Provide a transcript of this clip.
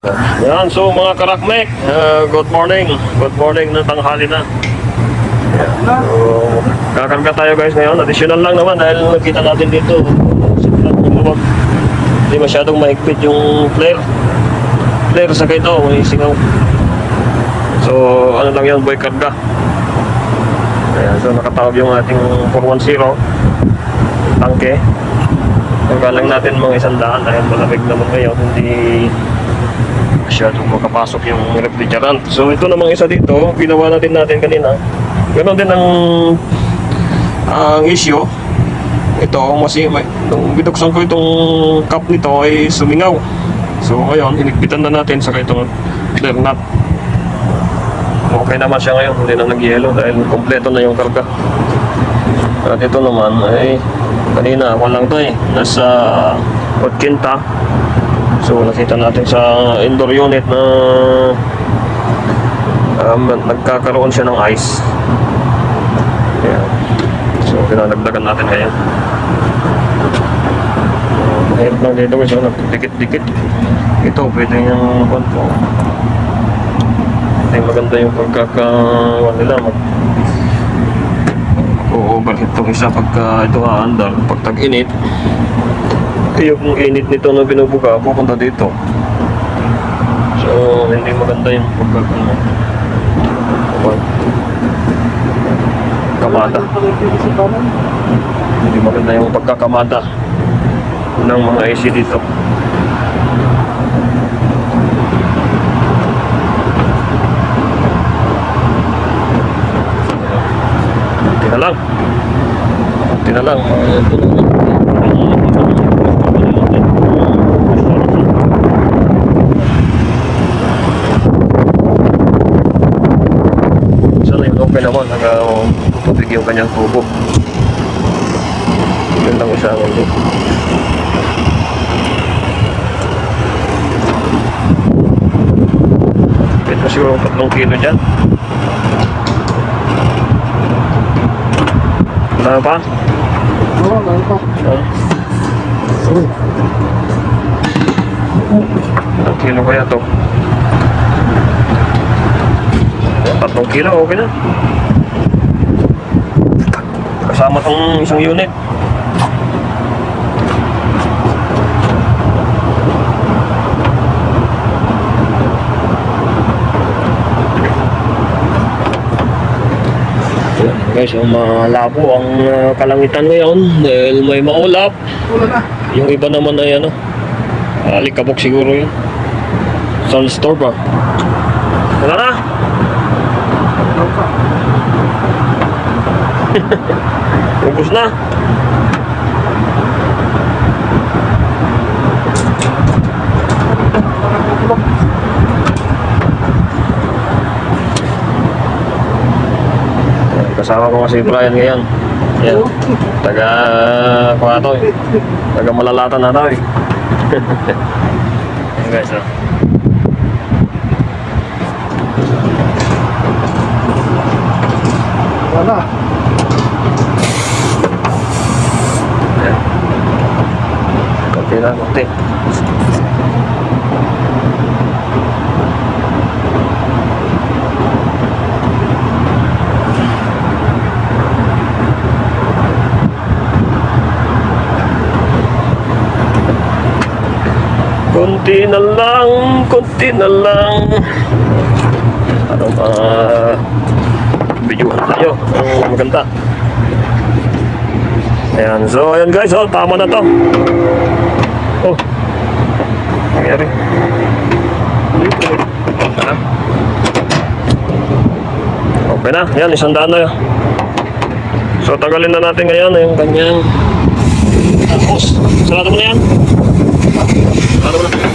Yan, so mga karakmek, good morning. Good morning na tanghali na. Yan. So, kakarga tayo guys ngayon. Additional lang naman dahil nakita natin dito. Simulan ng luwag. Hindi masyadong mahigpit yung flare. Flare sa ito, may singaw. So, ano lang yan, boy karga. Ayan, so nakatawag yung ating 410 tangke. Pagkalang natin mga 100 dahil malamig naman ngayon, hindi masyadong makapasok yung refrigerant. So ito namang isa dito, ginawa natin kanina. Ganon din ang issue. Ito, nung binuksan ko itong cup nito ay sumingaw. So ngayon, hinigpitan na natin sa itong clear nut. Okay naman siya ngayon, hindi na nag-yellow dahil kompleto na yung karga. At ito naman ay kanina, walang to nasa 80. So nakita natin sa indoor unit na nagkakaroon siya ng ice. Ayan. So pinanagdagan natin ngayon. Mahirap lang dito guys, nagdikit-dikit. Ito pwede yung po. Hindi maganda yung pagkakawan nila. Mag-overheat itong isa pagka ito aandar. Pag tag-init, yung init nito na binubuga pupunta dito. So hindi maganda yung pagkakamada. Hindi maganda yung pagkakamada ng mga AC dito. Kunti na lang. Okay naman, tubig yung kanyang tubo. Yun lang isa ngayon. Ito siguro 3 kilo dyan. Wala pa? Oo, wala pa. Ilang kilo kaya to? 3 kilo, okay na. Kasama tong isang unit. Guys, malabo ang kalangitan ngayon dahil may maulap. Yung iba naman ay alikabok siguro yun. Sunstorm ba? Wala na? Ubus na. Kasama ko si Brian ngayon. Yan. Taga Malalatan na daw eh. Ayan guys, Wala. Konti na, konti. Konti na lang. Ano videohan tayo ang maganda. Ayan, so ayan guys, tama na to. Oh, nangyari. Okay na, yan, 100 na. So tagalin na natin ngayon yung kanyang hose. Sarado mo na yan. Sarado mo na.